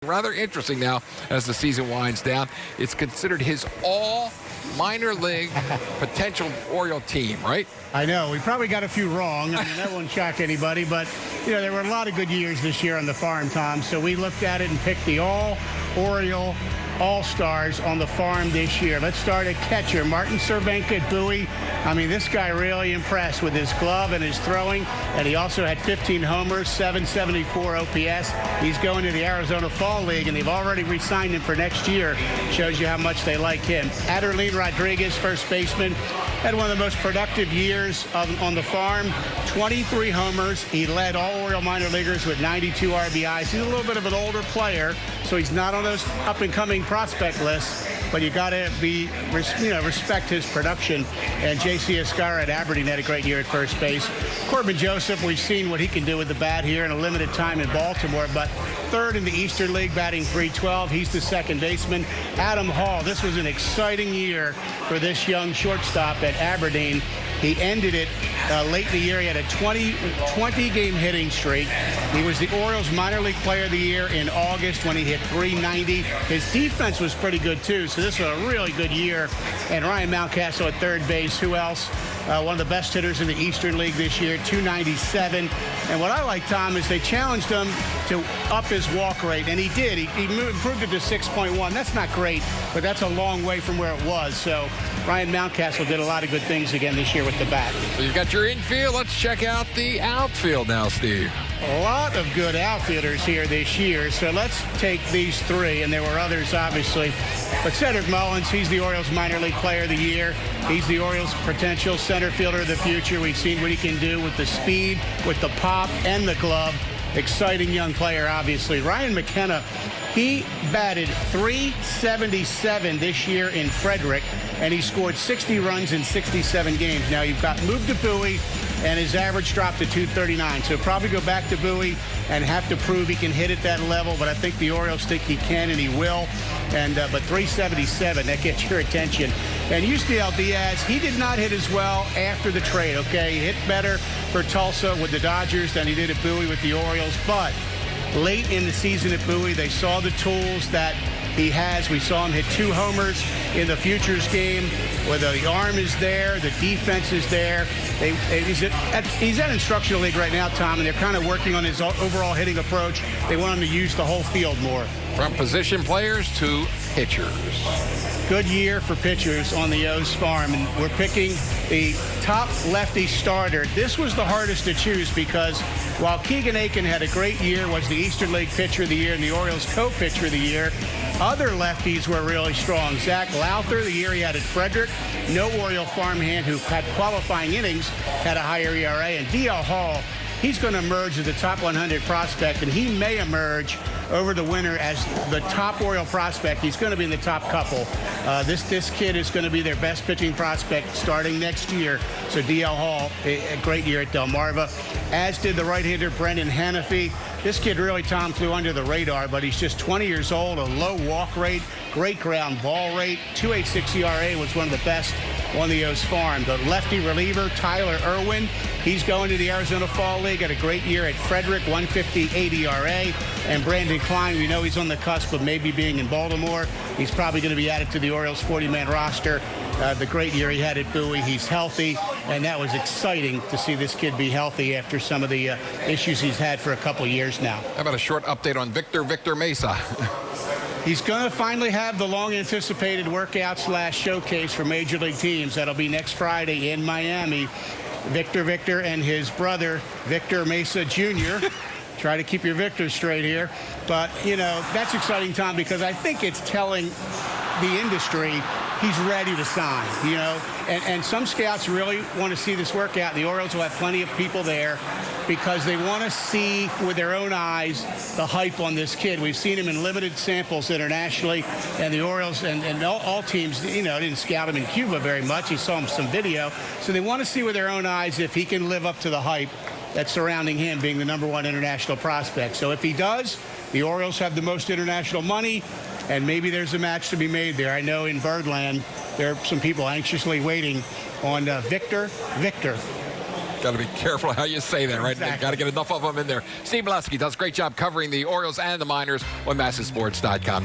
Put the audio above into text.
Rather interesting now as the season winds down. It's considered his all minor league potential Oriole team, right? I know. We probably got a few wrong. I mean, that won't shock anybody. But, there were a lot of good years this year on the farm, Tom. So we looked at it and picked the all-Oriole All-Stars on the farm this year. Let's start at catcher. Martin Cervenka at Bowie. I mean, this guy really impressed with his glove and his throwing. And he also had 15 homers, 774 OPS. He's going to the Arizona Fall League, and they've already re-signed him for next year. Shows you how much they like him. Aderlyn Rodriguez, first baseman, had one of the most productive years on the farm. 23 homers. He led all Oriole minor leaguers with 92 RBIs. He's a little bit of an older player, so he's not on those up-and-coming prospect lists, but you got to respect his production. And J.C. Escarra at Aberdeen had a great year at first base. Corbin Joseph, we've seen what he can do with the bat here in a limited time in Baltimore, but third in the Eastern League, batting .312. He's the second baseman. Adam Hall, this was an exciting year for this young shortstop at Aberdeen. He ended it late in the year. He had a 20-game hitting streak. He was the Orioles minor league player of the year in August when he hit .390. His defense was pretty good, too, so this was a really good year. And Ryan Mountcastle at third base. Who else? One of the best hitters in the Eastern League this year, .297. And what I like, Tom, is they challenged him to up his walk rate, and he did. He improved it to 6.1. That's not great, but that's a long way from where it was. So Ryan Mountcastle did a lot of good things again this year with the bat. So you've got your infield. Let's check out the outfield now, Steve. A lot of good outfielders here this year, so let's take these three, and there were others, obviously. But Cedric Mullins, he's the Orioles minor league player of the year. He's the Orioles potential center fielder of the future. We've seen what he can do with the speed, with the pop, and the glove. Exciting young player, obviously. Ryan McKenna, he batted .377 this year in Frederick, and he scored 60 runs in 67 games. Now, you've got moved to Bowie, and his average dropped to .239. So probably go back to Bowie and have to prove he can hit at that level. But I think the Orioles think he can, and he will. And but .377, that gets your attention. And Yusniel Diaz, he did not hit as well after the trade, okay? He hit better for Tulsa with the Dodgers than he did at Bowie with the Orioles. But late in the season at Bowie, they saw the tools that he has. We saw him hit 2 homers in the Futures game, where the arm is there, the defense is there. He's at Instructional League right now, Tom, and they're kind of working on his overall hitting approach. They want him to use the whole field more. From position players to pitchers. Good year for pitchers on the O's farm, and we're picking the top lefty starter. This was the hardest to choose because while Keegan Aiken had a great year, was the Eastern League Pitcher of the Year and the Orioles co-pitcher of the year, other lefties were really strong. Zach Lowther, the year he had at Frederick, no Oriole farmhand who had qualifying innings, had a higher ERA. And D.L. Hall, he's going to emerge as the top 100 prospect, and he may emerge over the winter as the top Oriole prospect. He's going to be in the top couple. This kid is going to be their best pitching prospect starting next year. So D.L. Hall, a great year at Delmarva, as did the right-hander Brendan Hanafy. This kid really, Tom, flew under the radar, but he's just 20 years old, a low walk rate, great ground ball rate. .286 ERA was one of the best on the O's farm. The lefty reliever, Tyler Irwin, he's going to the Arizona Fall League, had a great year at Frederick, .158 ERA. And Brandon Klein, we know he's on the cusp of maybe being in Baltimore. He's probably going to be added to the Orioles 40-man roster. The great year he had at Bowie, he's healthy, and that was exciting to see this kid be healthy after some of the issues he's had for a couple years now. How about a short update on Victor Mesa? He's going to finally have the long-anticipated workout/showcase for Major League teams. That'll be next Friday in Miami. Victor and his brother, Victor Mesa Jr., try to keep your Victor straight here. But, that's exciting, Tom, because I think it's telling the industry he's ready to sign, And some scouts really want to see this workout. The Orioles will have plenty of people there because they want to see with their own eyes the hype on this kid. We've seen him in limited samples internationally, and the Orioles and all teams, didn't scout him in Cuba very much. He saw him some video. So they want to see with their own eyes if he can live up to the hype that's surrounding him being the #1 international prospect. So if he does, the Orioles have the most international money, and maybe there's a match to be made there. I know in Birdland, there are some people anxiously waiting on Victor. Got to be careful how you say that, right? Exactly. Got to get enough of them in there. Steve Molesky does a great job covering the Orioles and the Miners on MASNsports.com.